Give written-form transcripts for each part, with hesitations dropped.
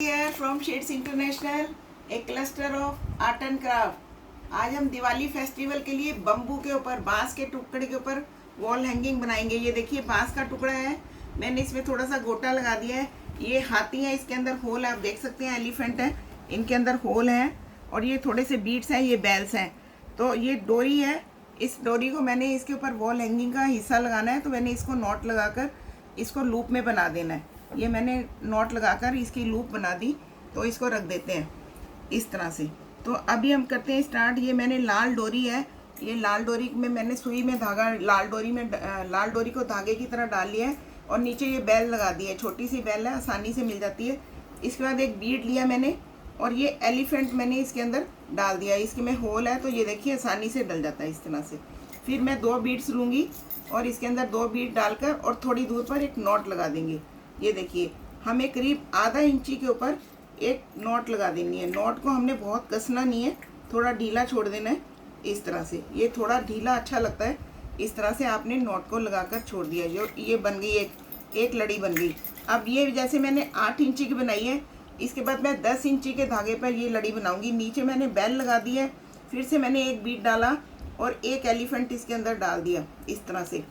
Here from Shades International, a cluster of art and craft. आज हम Diwali festival के लिए बम्बू के ऊपर, बांस के टुकड़े के ऊपर वॉल हैंगिंग बनाएंगे। ये देखिए बांस का टुकड़ा है, मैंने इसमें थोड़ा सा गोटा लगा दिया है। ये हाथी है, इसके अंदर होल है, आप देख सकते हैं। एलिफेंट है, इनके अंदर होल है। और ये थोड़े से बीट्स हैं, ये बेल्स हैं। तो ये डोरी है, इस डोरी को मैंने इसके ऊपर वॉल हैंगिंग का हिस्सा लगाना है, तो मैंने इसको नॉट लगाकर इसको लूप में बना देना है। ये मैंने नॉट लगाकर इसकी लूप बना दी, तो इसको रख देते हैं इस तरह से। तो अभी हम करते हैं स्टार्ट। ये मैंने लाल डोरी है, ये लाल डोरी में मैंने सुई में धागा लाल डोरी को धागे की तरह डाल लिया है। और नीचे ये बेल लगा दी है, छोटी सी बेल है, आसानी से मिल जाती है। इसके बाद एक बीड लिया मैंने, और ये एलिफेंट मैंने इसके अंदर डाल दिया। इसके में होल है, तो ये देखिए आसानी से डल जाता है इस तरह से। फिर मैं 2 बीड्स लूँगी और इसके अंदर 2 बीड डालकर और थोड़ी दूर पर एक नॉट लगा देंगे। ये देखिए हमें करीब आधा इंची के ऊपर एक नॉट लगा देनी है। नॉट को हमने बहुत कसना नहीं है, थोड़ा ढीला छोड़ देना है इस तरह से। ये थोड़ा ढीला अच्छा लगता है, इस तरह से आपने नॉट को लगाकर छोड़ दिया। जो ये बन गई एक लड़ी बन गई। अब ये जैसे मैंने 8 इंची की बनाई है, इसके बाद मैं 10 इंची के धागे पर ये लड़ी बनाऊंगी। नीचे मैंने बेल लगा दी है, फिर से मैंने एक बीट डाला और एक एलिफेंट इसके अंदर डाल दिया इस तरह से,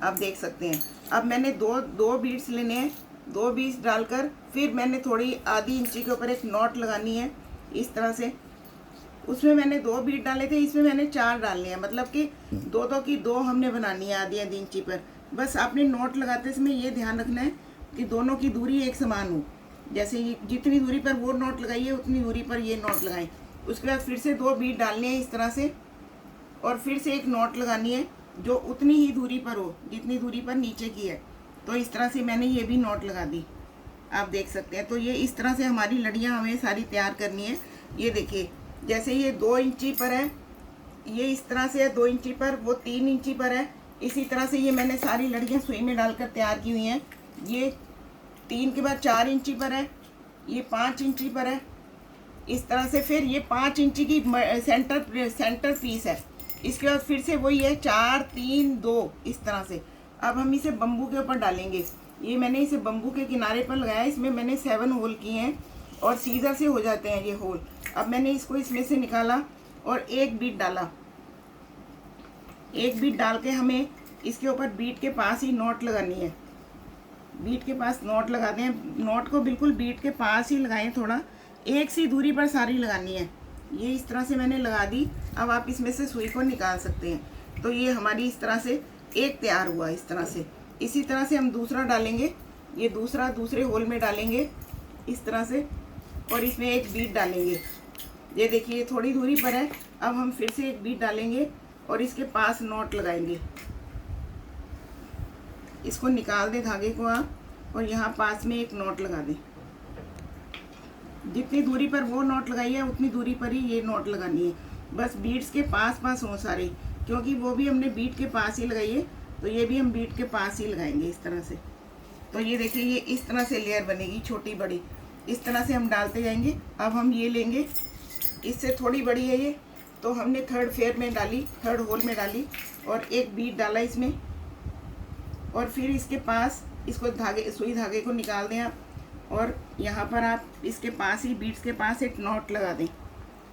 आप देख सकते हैं। अब मैंने दो बीड्स लेने हैं, 2 बीड्स डालकर फिर मैंने थोड़ी आधी इंची के ऊपर एक नॉट लगानी है इस तरह से। उसमें मैंने 2 बीड डाले थे, इसमें मैंने 4 डालने हैं, मतलब कि 2 की 2 हमने बनानी है आधी आधी इंची पर। बस आपने नॉट लगाते समय ये ध्यान रखना है कि दोनों की दूरी एक समान हो। जैसे जितनी दूरी पर वो नॉट लगाइए उतनी दूरी पर ये नॉट लगाएं। उसके बाद फिर से 2 बीड डालने हैं इस तरह से, और फिर से एक नॉट लगानी है जो उतनी ही दूरी पर हो जितनी दूरी पर नीचे की है। तो इस तरह से मैंने ये भी नॉट लगा दी, आप देख सकते हैं। तो ये इस तरह से हमारी लड़ियाँ हमें सारी तैयार करनी है। ये देखिए जैसे ये 2 इंची पर है, ये इस तरह से है 2 इंची पर, वो 3 इंची पर है। इसी तरह से ये मैंने सारी लड़ियाँ सुई में डालकर तैयार की हुई हैं। ये 3 के बाद 4 इंची पर है, ये 5 इंची पर है इस तरह से। फिर ये 5 इंची की सेंटर पीस है। इसके बाद फिर से वही है 4 3 2 इस तरह से। अब हम इसे बम्बू के ऊपर डालेंगे। ये मैंने इसे बम्बू के किनारे पर लगाया, इसमें मैंने 7 होल किए हैं और सीजर से हो जाते हैं ये होल। अब मैंने इसको इसमें से निकाला और एक बीट डाला। एक बीट डाल के हमें इसके ऊपर बीट के पास ही नॉट लगानी है। बीट के पास नॉट लगाते हैं, नॉट को बिल्कुल बीट के पास ही लगाएं, थोड़ा एक सी दूरी पर सारी लगानी है। ये इस तरह से मैंने लगा दी। अब आप इसमें से सुई को निकाल सकते हैं। तो ये हमारी इस तरह से एक तैयार हुआ इस तरह से। इसी तरह से हम दूसरा डालेंगे, ये दूसरे होल में डालेंगे इस तरह से, और इसमें एक बीट डालेंगे। ये देखिए थोड़ी दूरी पर है। अब हम फिर से एक बीट डालेंगे और इसके पास नॉट लगाएंगे। इसको निकाल दें धागे को आप, और यहाँ पास में एक नॉट लगा दें। जितनी दूरी पर वो नॉट लगाई है उतनी दूरी पर ही ये नॉट लगानी है। बस बीट्स के पास हो सारे, क्योंकि वो भी हमने बीट के पास ही लगाई है, तो ये भी हम बीट के पास ही लगाएंगे इस तरह से। तो ये देखिए ये इस तरह से लेयर बनेगी छोटी बड़ी, इस तरह से हम डालते जाएंगे। अब हम ये लेंगे, इससे थोड़ी बड़ी है ये, तो हमने थर्ड होल में डाली और एक बीट डाला इसमें, और फिर इसके पास इसको सुई धागे को निकाल दें आप, और यहाँ पर आप इसके पास ही बीट्स के पास एक नॉट लगा दें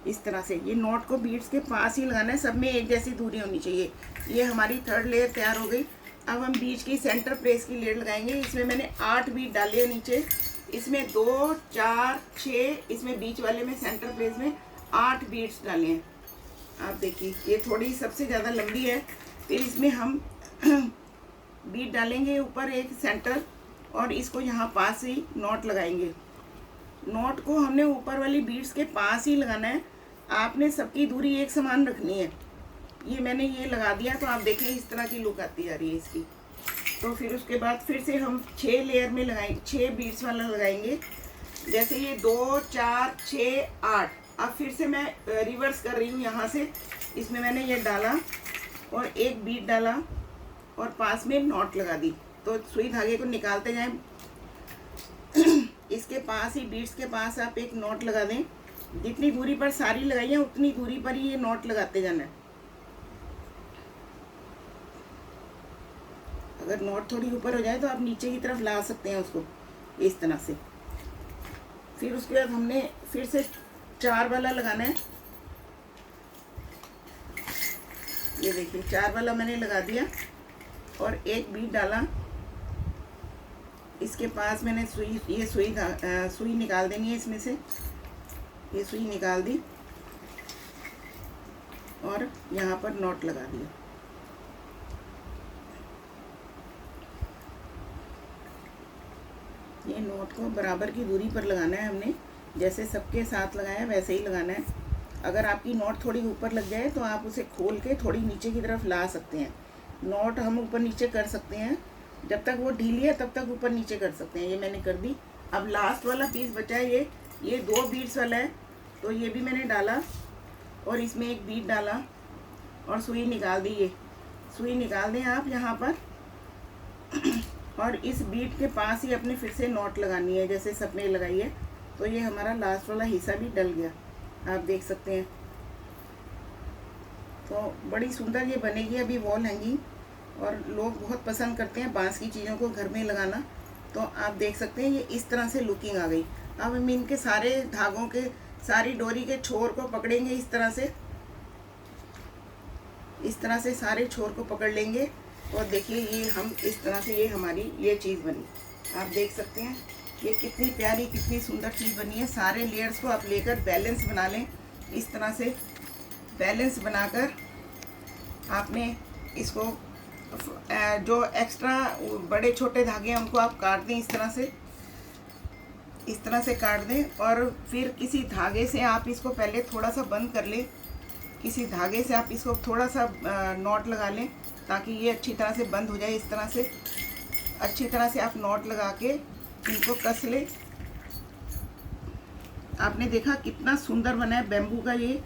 इस तरह से। ये नॉट को बीट्स के पास ही लगाना है, सब में एक जैसी दूरी होनी चाहिए। ये हमारी 3rd लेयर तैयार हो गई। अब हम बीच की सेंटर प्रेस की लेयर लगाएंगे। इसमें मैंने 8 बीट डाले हैं नीचे, इसमें 2 4 6, इसमें बीच वाले में सेंटर प्रेस में 8 बीट्स डाले हैं। आप देखिए ये थोड़ी सबसे ज़्यादा लंबी है। फिर इसमें हम बीट डालेंगे ऊपर एक सेंटर, और इसको यहाँ पास ही नॉट लगाएंगे। नॉट को हमने ऊपर वाली बीड्स के पास ही लगाना है। आपने सबकी दूरी एक समान रखनी है। ये मैंने ये लगा दिया, तो आप देखें इस तरह की लुक आती जा रही है इसकी। तो फिर उसके बाद फिर से हम 6 लेयर में लगाएंगे, 6 बीड्स वाला लगाएंगे। जैसे ये 2 4 6 8। अब फिर से मैं रिवर्स कर रही हूँ यहाँ से। इसमें मैंने ये डाला और एक बीट डाला और पास में नॉट लगा दी। तो सुई धागे को निकालते जाएं, इसके पास ही बीट्स के पास आप एक नॉट लगा दें। जितनी दूरी पर सारी लगाई है उतनी दूरी पर ही ये नॉट लगाते जाना है। अगर नॉट थोड़ी ऊपर हो जाए तो आप नीचे की तरफ ला सकते हैं उसको इस तरह से। फिर उसके बाद हमने फिर से 4 वाला लगाना है। ये देखिए 4 वाला मैंने लगा दिया और एक बीट डाला। इसके पास मैंने सुई, ये सुई निकाल देनी है इसमें से। ये सुई निकाल दी और यहाँ पर नॉट लगा दिया। ये नॉट को बराबर की दूरी पर लगाना है हमने, जैसे सबके साथ लगाया वैसे ही लगाना है। अगर आपकी नॉट थोड़ी ऊपर लग जाए तो आप उसे खोल के थोड़ी नीचे की तरफ ला सकते हैं। नॉट हम ऊपर नीचे कर सकते हैं, जब तक वो ढीली है तब तक ऊपर नीचे कर सकते हैं। ये मैंने कर दी। अब लास्ट वाला पीस बचा है, ये 2 बीट्स वाला है, तो ये भी मैंने डाला और इसमें एक बीट डाला और सुई निकाल दी। ये सुई निकाल दें आप यहाँ पर और इस बीट के पास ही अपने फिर से नॉट लगानी है, जैसे सबने लगाई है। तो ये हमारा लास्ट वाला हिस्सा भी डल गया, आप देख सकते हैं। तो बड़ी सुंदर ये बनेगी अभी वॉल हैंगिंग, और लोग बहुत पसंद करते हैं बांस की चीज़ों को घर में लगाना। तो आप देख सकते हैं ये इस तरह से लुकिंग आ गई। अब हम इनके सारे धागों के, सारी डोरी के छोर को पकड़ेंगे इस तरह से सारे छोर को पकड़ लेंगे। और देखिए ये हम इस तरह से, ये हमारी ये चीज़ बनी। आप देख सकते हैं ये कितनी प्यारी, कितनी सुंदर चीज़ बनी है। सारे लेयर्स को आप लेकर बैलेंस बना लें। इस तरह से बैलेंस बनाकर आपने इसको, जो एक्स्ट्रा बड़े छोटे धागे हैं उनको आप काट दें, इस तरह से काट दें। और फिर किसी धागे से आप इसको पहले थोड़ा सा बंद कर लें। किसी धागे से आप इसको थोड़ा सा नॉट लगा लें ताकि ये अच्छी तरह से बंद हो जाए। इस तरह से अच्छी तरह से आप नॉट लगा के इनको कस लें। आपने देखा कितना सुंदर बना है बैम्बू का ये।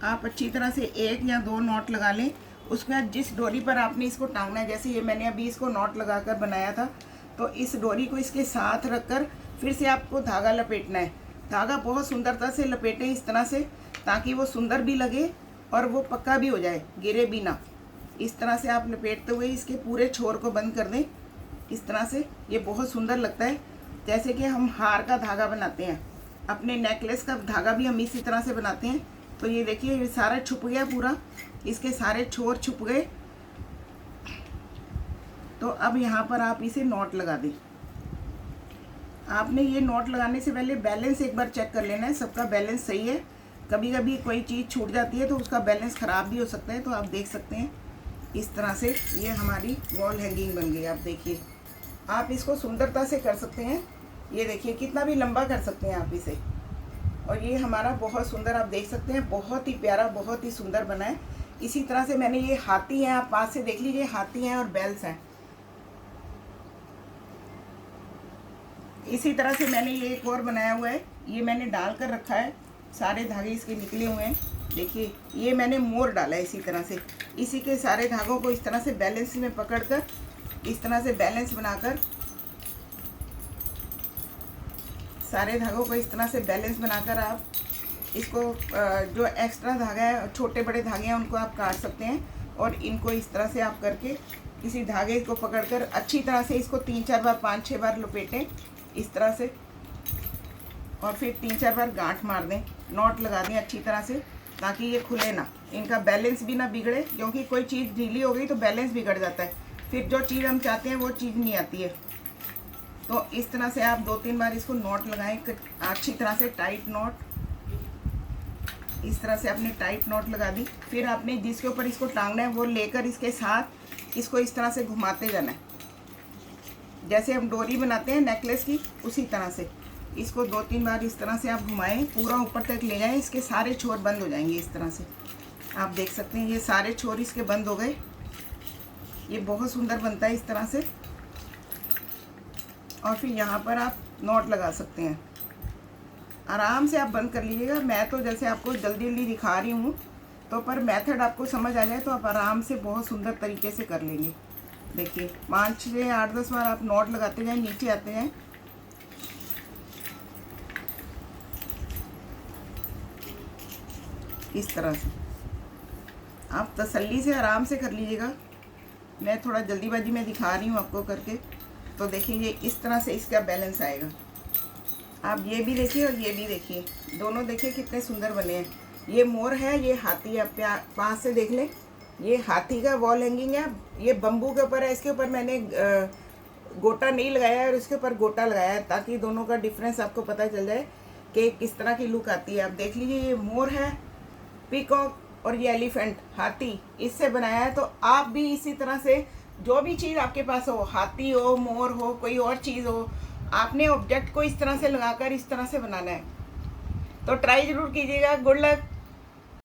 आप अच्छी तरह से 1 या 2 नॉट लगा लें। उसके बाद जिस डोरी पर आपने इसको टांगना है, जैसे ये मैंने अभी इसको नॉट लगाकर बनाया था, तो इस डोरी को इसके साथ रखकर फिर से आपको धागा लपेटना है। धागा बहुत सुंदरता से लपेटें इस तरह से, ताकि वो सुंदर भी लगे और वो पक्का भी हो जाए, गिरे भी ना। इस तरह से आप लपेटते हुए इसके पूरे छोर को बंद कर दें। इस तरह से ये बहुत सुंदर लगता है, जैसे कि हम हार का धागा बनाते हैं, अपने नेकलेस का धागा भी हम इसी तरह से बनाते हैं। तो ये देखिए ये सारा छुप गया पूरा, इसके सारे छोर छुप गए। तो अब यहाँ पर आप इसे नॉट लगा दें। आपने ये नॉट लगाने से पहले बैलेंस एक बार चेक कर लेना है, सबका बैलेंस सही है। कभी कभी कोई चीज़ छूट जाती है तो उसका बैलेंस ख़राब भी हो सकता है। तो आप देख सकते हैं इस तरह से ये हमारी वॉल हैंगिंग बन गई। आप देखिए, आप इसको सुंदरता से कर सकते हैं। ये देखिए कितना भी लंबा कर सकते हैं आप इसे। और ये हमारा बहुत सुंदर, आप देख सकते हैं, बहुत ही प्यारा, बहुत ही सुंदर बना है। इसी तरह से मैंने ये हाथी हैं, आप पास से देख लीजिए, हाथी हैं और बेल्स हैं। इसी तरह से मैंने ये एक और बनाया हुआ है, ये मैंने डाल कर रखा है, सारे धागे इसके निकले हुए हैं। देखिए ये मैंने मोर डाला है इसी तरह से। इसी के सारे धागों को इस तरह से बैलेंस में पकड़कर, इस तरह से बैलेंस बनाकर, सारे धागों को इस तरह से बैलेंस बनाकर आप इसको, जो एक्स्ट्रा धागा है, छोटे बड़े धागे हैं, उनको आप काट सकते हैं। और इनको इस तरह से आप करके किसी धागे को पकड़कर अच्छी तरह से इसको 3-4 बार, 5-6 बार लपेटें इस तरह से, और फिर 3-4 बार गांठ मार दें, नॉट लगा दें अच्छी तरह से, ताकि ये खुले ना, इनका बैलेंस भी ना बिगड़े। क्योंकि कोई चीज़ ढीली हो गई तो बैलेंस बिगड़ जाता है, फिर जो चीज़ हम चाहते हैं वो चीज़ नहीं आती है। तो इस तरह से आप 2-3 बार इसको नॉट लगाएं अच्छी तरह से, टाइट नॉट। इस तरह से आपने टाइट नॉट लगा दी। फिर आपने जिसके ऊपर इसको टांगना है वो लेकर इसके साथ इसको इस तरह से घुमाते जाना है, जैसे हम डोरी बनाते हैं नेकलेस की, उसी तरह से इसको 2-3 बार इस तरह से आप घुमाएं, पूरा ऊपर तक ले जाएं। इसके सारे छोर बंद हो जाएंगे इस तरह से। आप देख सकते हैं ये सारे छोर इसके बंद हो गए। ये बहुत सुंदर बनता है इस तरह से। और फिर यहाँ पर आप नॉट लगा सकते हैं, आराम से आप बंद कर लीजिएगा। मैं तो जैसे आपको जल्दी जल्दी दिखा रही हूँ, तो पर मेथड आपको समझ आ जाए तो आप आराम से बहुत सुंदर तरीके से कर लेंगे। देखिए 5 से 8-10 बार आप नॉट लगाते जाएं, नीचे आते जाएं। इस तरह से आप तसल्ली से आराम से कर लीजिएगा। मैं थोड़ा जल्दीबाजी में दिखा रही हूँ आपको करके। तो देखिए ये इस तरह से इसका बैलेंस आएगा। आप ये भी देखिए और ये भी देखिए, दोनों देखिए कितने सुंदर बने हैं। ये मोर है, ये हाथी, आप पास से देख लें। ये हाथी का वॉल हैंगिंग है, ये बम्बू के ऊपर है। इसके ऊपर मैंने गोटा नहीं लगाया है और इसके ऊपर गोटा लगाया है, ताकि दोनों का डिफरेंस आपको पता चल जाए कि किस तरह की लुक आती है। आप देख लीजिए, ये मोर है, पीकॉक, और ये एलिफेंट, हाथी, इससे बनाया है। तो आप भी इसी तरह से जो भी चीज़ आपके पास हो, हाथी हो, मोर हो, कोई और चीज़ हो, आपने ऑब्जेक्ट को इस तरह से लगाकर इस तरह से बनाना है। तो ट्राई ज़रूर कीजिएगा। Good luck.